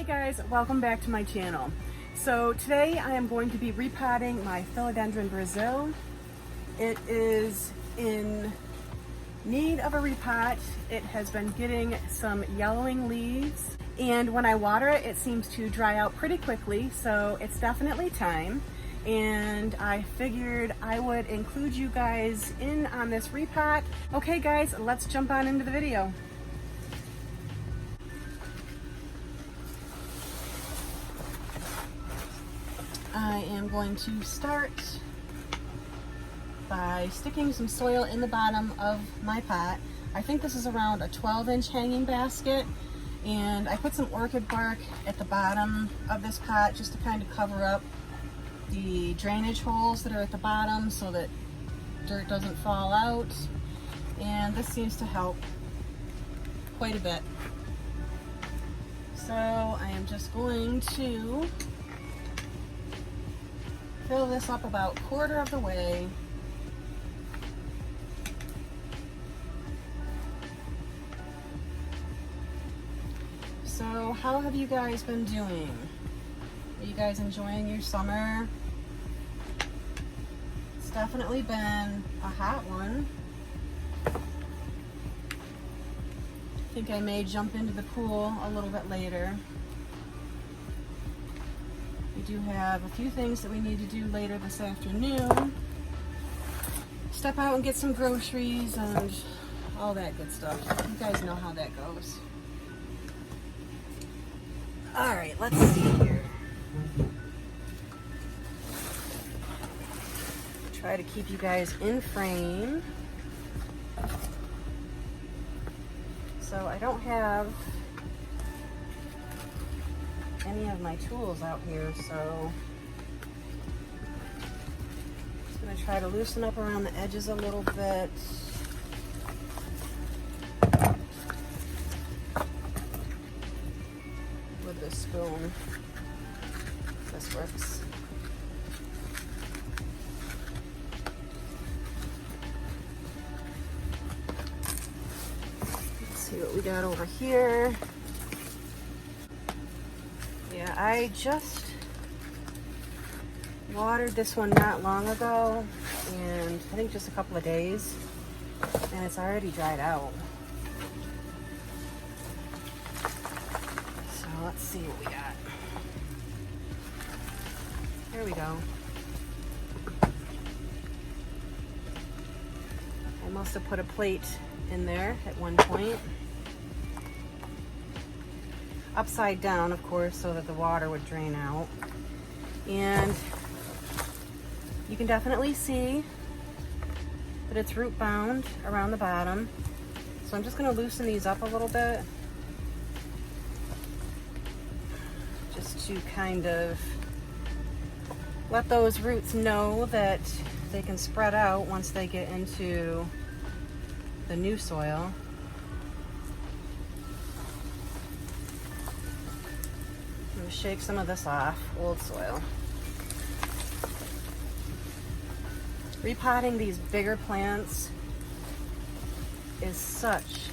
guys, welcome back to my channel. So today I am going to be repotting my Philodendron Brasil. It is in need of a repot. It has been getting some yellowing leaves, and when I water it, it seems to dry out pretty quickly, so it's definitely time. And I figured I would include you guys in on this repot. Okay guys, let's jump on into the video. I am going to start by sticking some soil in the bottom of my pot. I think this is around a 12-inch hanging basket, and I put some orchid bark at the bottom of this pot just to kind of cover up the drainage holes that are at the bottom so that dirt doesn't fall out, and this seems to help quite a bit. So I am just going to fill this up about a quarter of the way. So how have you guys been doing? Are you guys enjoying your summer? It's definitely been a hot one. I think I may jump into the pool a little bit later. We do have a few things that we need to do later this afternoon. Step out and get some groceries and all that good stuff. You guys know how that goes. All right, let's see here. Try to keep you guys in frame. So I don't have any of my tools out here, so I'm just going to try to loosen up around the edges a little bit. With this spoon. This works. Let's see what we got over here. Yeah, I just watered this one not long ago, and I think just a couple of days, and it's already dried out. So let's see what we got. There we go. I must have put a plate in there at one point. Upside down, of course, so that the water would drain out. And you can definitely see that it's root bound around the bottom. So I'm just going to loosen these up a little bit, just to kind of let those roots know that they can spread out once they get into the new soil. Shake some of this off, old soil. Repotting these bigger plants is such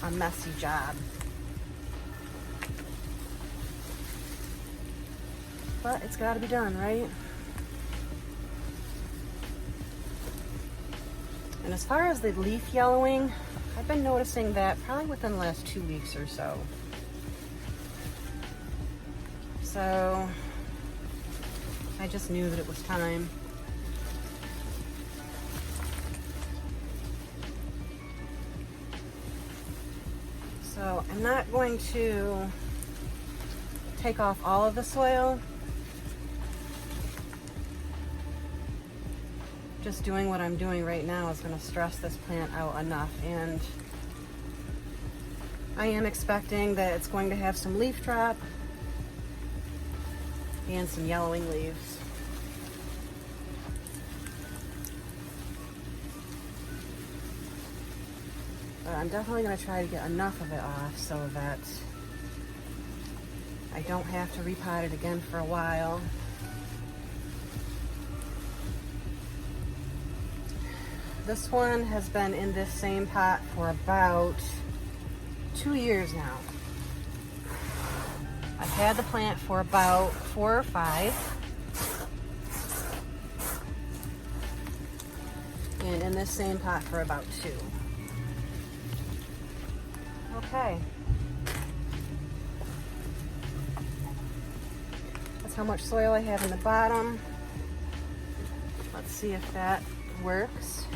a messy job. But it's got to be done, right? And as far as the leaf yellowing, I've been noticing that probably within the last 2 weeks or so. So I just knew that it was time. So I'm not going to take off all of the soil. Just doing what I'm doing right now is going to stress this plant out enough, and I am expecting that it's going to have some leaf drop and some yellowing leaves. But I'm definitely going to try to get enough of it off so that I don't have to repot it again for a while. This one has been in this same pot for about 2 years now. I've had the plant for about 4 or 5. And in this same pot for about 2. Okay. That's how much soil I have in the bottom. Let's see if that works.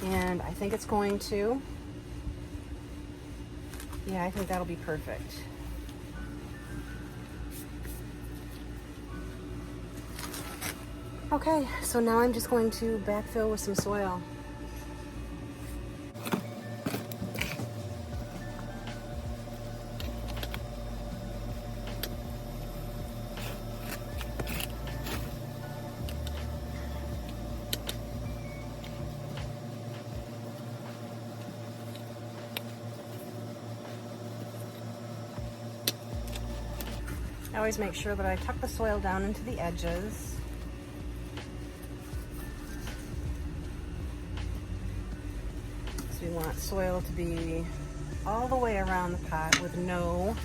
And I think it's going to. Yeah, I think that'll be perfect. Okay, so now I'm just going to backfill with some soil. I always make sure that I tuck the soil down into the edges. So we want soil to be all the way around the pot with no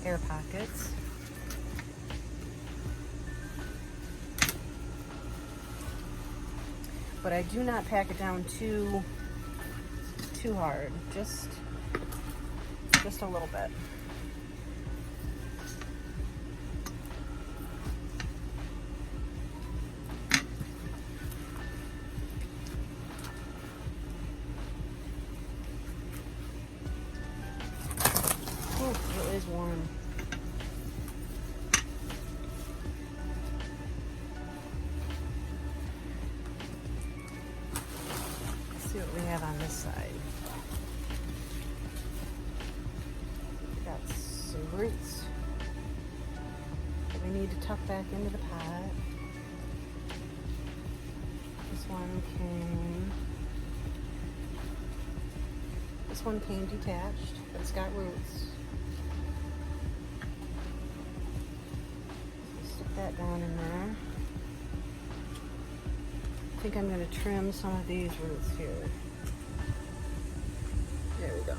air pockets. But I do not pack it down too hard, just a little bit. It is warm. Let's see what we have on this side. Got some roots that we need to tuck back into the pot. This one came detached, but it's got roots. Stick that down in there. I think I'm going to trim some of these roots here. There we go.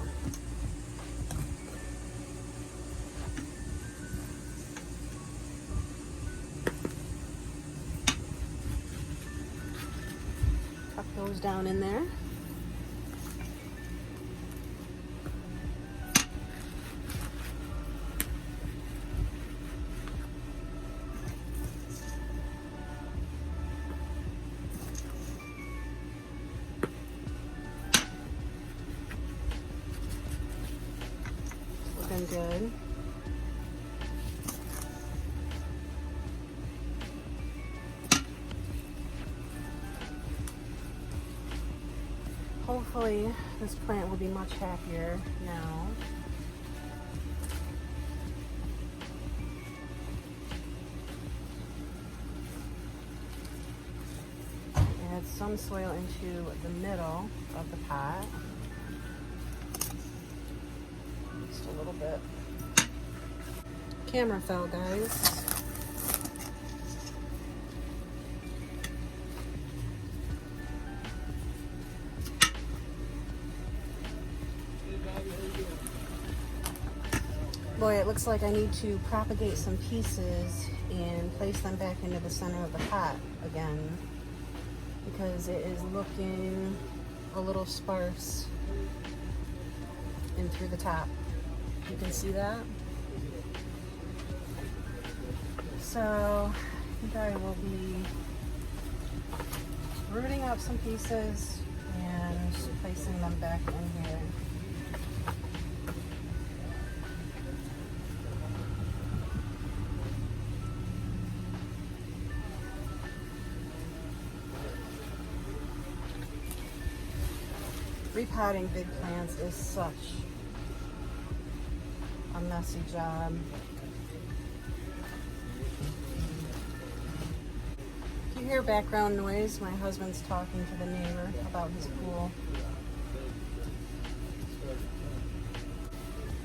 Tuck those down in there. Looking good. Hopefully this plant will be much happier now. Add some soil into the middle of the pot. Just a little bit. Camera fell, guys. Boy, it looks like I need to propagate some pieces and place them back into the center of the pot again, because it is looking a little sparse in through the top. You can see that? So I think I will be rooting out some pieces and placing them back in here. Repotting big plants is such a messy job. If you hear background noise, my husband's talking to the neighbor about his pool.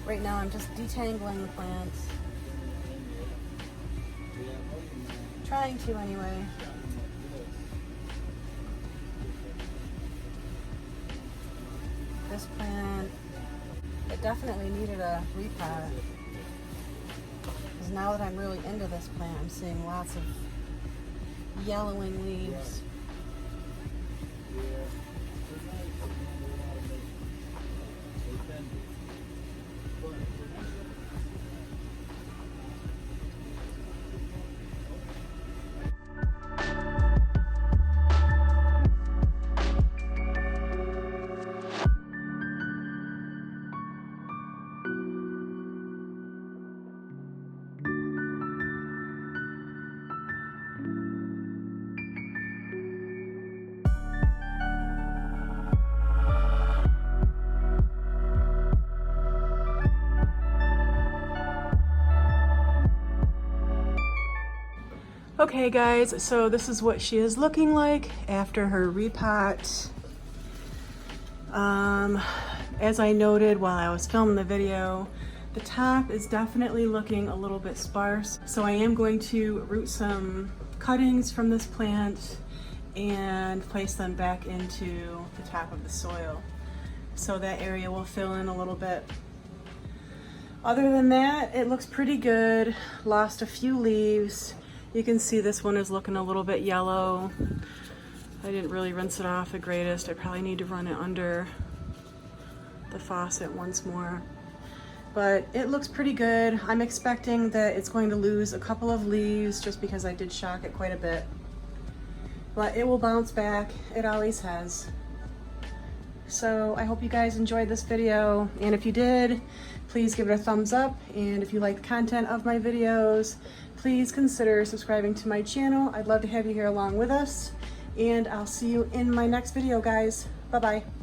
Right now I'm just detangling the plants. Trying to anyway. This plant, it definitely needed a repot. because now that I'm really into this plant, I'm seeing lots of yellowing leaves. Okay guys, so this is what she is looking like after her repot. As I noted while I was filming the video, the top is definitely looking a little bit sparse. So I am going to root some cuttings from this plant and place them back into the top of the soil. So that area will fill in a little bit. Other than that, it looks pretty good. Lost a few leaves. You can see this one is looking a little bit yellow. I didn't really rinse it off the greatest. I probably need to run it under the faucet once more. But it looks pretty good. I'm expecting that it's going to lose a couple of leaves just because I did shock it quite a bit. But it will bounce back. It always has. So I hope you guys enjoyed this video. And if you did, please give it a thumbs up. And if you like the content of my videos, please consider subscribing to my channel. I'd love to have you here along with us. And I'll see you in my next video, guys. Bye-bye.